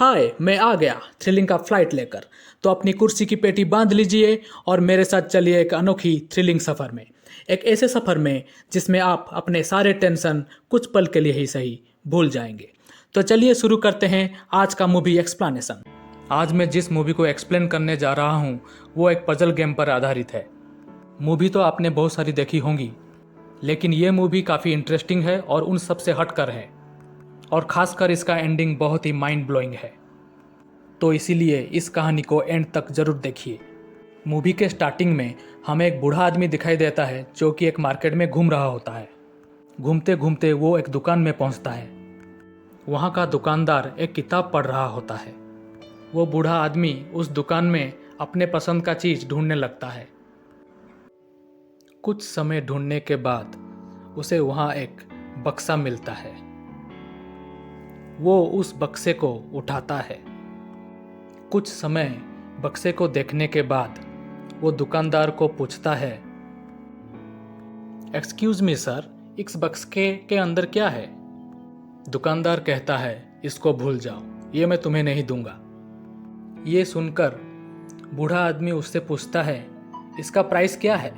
हाय, मैं आ गया थ्रिलिंग का फ्लाइट लेकर। तो अपनी कुर्सी की पेटी बांध लीजिए और मेरे साथ चलिए एक अनोखी थ्रिलिंग सफ़र में। एक ऐसे सफ़र में जिसमें आप अपने सारे टेंशन कुछ पल के लिए ही सही भूल जाएंगे। तो चलिए शुरू करते हैं आज का मूवी एक्सप्लेनेशन। आज मैं जिस मूवी को एक्सप्लेन करने जा रहा हूँ वो एक पजल गेम पर आधारित है। मूवी तो आपने बहुत सारी देखी होंगी, लेकिन ये मूवी काफ़ी इंटरेस्टिंग है और उन सब से हटकर है, और ख़ासकर इसका एंडिंग बहुत ही माइंड ब्लोइंग है। तो इसीलिए इस कहानी को एंड तक ज़रूर देखिए। मूवी के स्टार्टिंग में हमें एक बूढ़ा आदमी दिखाई देता है जो कि एक मार्केट में घूम रहा होता है। घूमते घूमते वो एक दुकान में पहुंचता है। वहाँ का दुकानदार एक किताब पढ़ रहा होता है। वो बूढ़ा आदमी उस दुकान में अपने पसंद का चीज़ ढूंढने लगता है। कुछ समय ढूंढने के बाद उसे वहाँ एक बक्सा मिलता है। वो उस बक्से को उठाता है। कुछ समय बक्से को देखने के बाद वो दुकानदार को पूछता है, एक्सक्यूज़ मी सर, इस बक्से के अंदर क्या है? दुकानदार कहता है, इसको भूल जाओ, ये मैं तुम्हें नहीं दूंगा। ये सुनकर बूढ़ा आदमी उससे पूछता है, इसका प्राइस क्या है?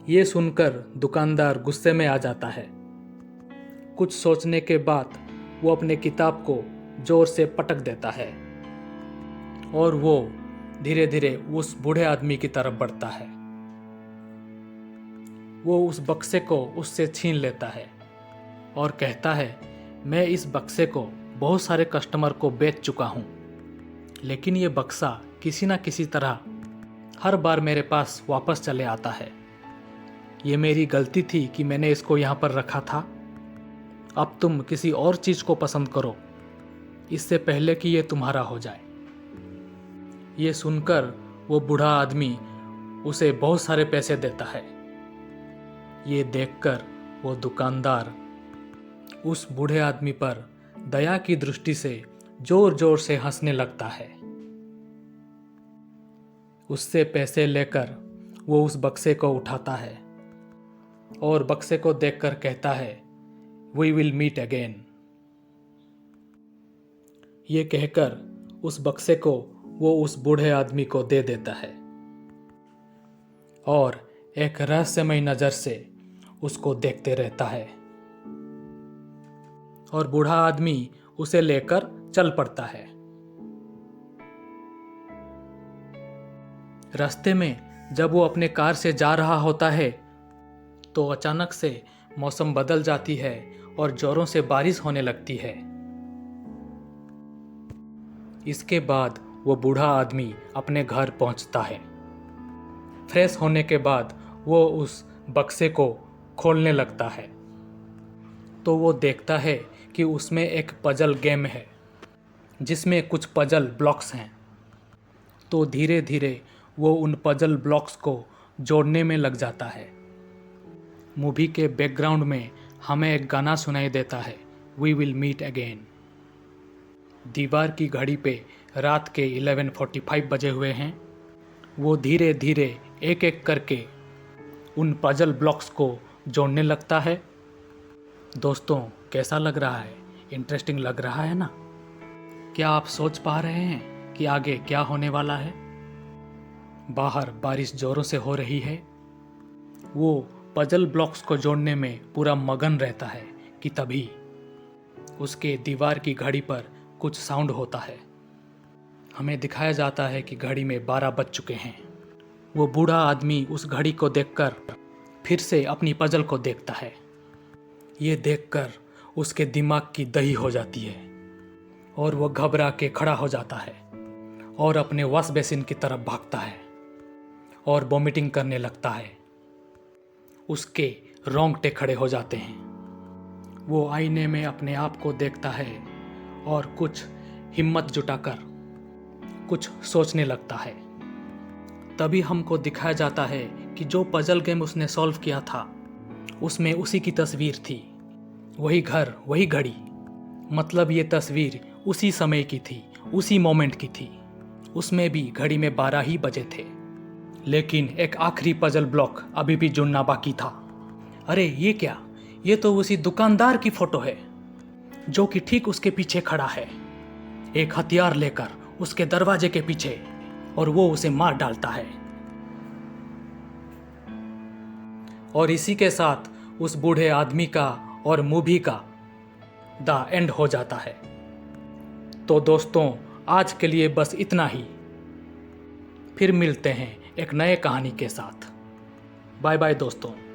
ये सुनकर दुकानदार गुस्से में आ जाता है। कुछ सोचने के बाद वो अपने किताब को जोर से पटक देता है और वो धीरे धीरे उस बूढ़े आदमी की तरफ बढ़ता है। वो उस बक्से को उससे छीन लेता है और कहता है, मैं इस बक्से को बहुत सारे कस्टमर को बेच चुका हूँ, लेकिन ये बक्सा किसी न किसी तरह हर बार मेरे पास वापस चले आता है। ये मेरी गलती थी कि मैंने इसको यहाँ पर रखा था। अब तुम किसी और चीज़ को पसंद करो इससे पहले कि ये तुम्हारा हो जाए। ये सुनकर वो बूढ़ा आदमी उसे बहुत सारे पैसे देता है। ये देखकर वो दुकानदार उस बूढ़े आदमी पर दया की दृष्टि से जोर जोर से हंसने लगता है। उससे पैसे लेकर वो उस बक्से को उठाता है और बक्से को देखकर कहता है, वी विल मीट अगेन। ये कहकर उस बक्से को वो उस बूढ़े आदमी को दे देता है और एक रहस्यमय नज़र से उसको देखते रहता है, और बूढ़ा आदमी उसे लेकर चल पड़ता है। रास्ते में जब वो अपने कार से जा रहा होता है तो अचानक से मौसम बदल जाती है और जोरों से बारिश होने लगती है। इसके बाद वो बूढ़ा आदमी अपने घर पहुंचता है। फ्रेश होने के बाद वो उस बक्से को खोलने लगता है तो वो देखता है कि उसमें एक पजल गेम है जिसमें कुछ पजल ब्लॉक्स हैं। तो धीरे धीरे वो उन पजल ब्लॉक्स को जोड़ने में लग जाता है। मूवी के बैकग्राउंड में हमें एक गाना सुनाई देता है, वी विल मीट अगेन। दीवार की घड़ी पे रात के 11:45 बजे हुए हैं। वो धीरे धीरे एक एक करके उन पजल ब्लॉक्स को जोड़ने लगता है। दोस्तों, कैसा लग रहा है? इंटरेस्टिंग लग रहा है ना? क्या आप सोच पा रहे हैं कि आगे क्या होने वाला है? बाहर बारिश जोरों से हो रही है। वो पजल ब्लॉक्स को जोड़ने में पूरा मगन रहता है कि तभी उसके दीवार की घड़ी पर कुछ साउंड होता है। हमें दिखाया जाता है कि घड़ी में 12 बज चुके हैं। वो बूढ़ा आदमी उस घड़ी को देखकर फिर से अपनी पजल को देखता है। ये देखकर उसके दिमाग की दही हो जाती है और वो घबरा के खड़ा हो जाता है और अपने वॉश बेसिन की तरफ भागता है और वॉमिटिंग करने लगता है। उसके रोंगटे खड़े हो जाते हैं। वो आईने में अपने आप को देखता है और कुछ हिम्मत जुटाकर कुछ सोचने लगता है। तभी हमको दिखाया जाता है कि जो पजल गेम उसने सॉल्व किया था उसमें उसी की तस्वीर थी। वही घर, वही घड़ी। मतलब ये तस्वीर उसी समय की थी, उसी मोमेंट की थी। उसमें भी घड़ी में 12 ही बजे थे, लेकिन एक आखिरी पजल ब्लॉक अभी भी जुड़ना बाकी था। अरे ये क्या? ये तो उसी दुकानदार की फोटो है जो कि ठीक उसके पीछे खड़ा है। एक हथियार लेकर उसके दरवाजे के पीछे और वो उसे मार डालता है। और इसी के साथ उस बूढ़े आदमी का और मूवी का द एंड हो जाता है। तो दोस्तों, आज के लिए बस इतना ही। फिर मिलते हैं एक नए कहानी के साथ। बाय बाय दोस्तों।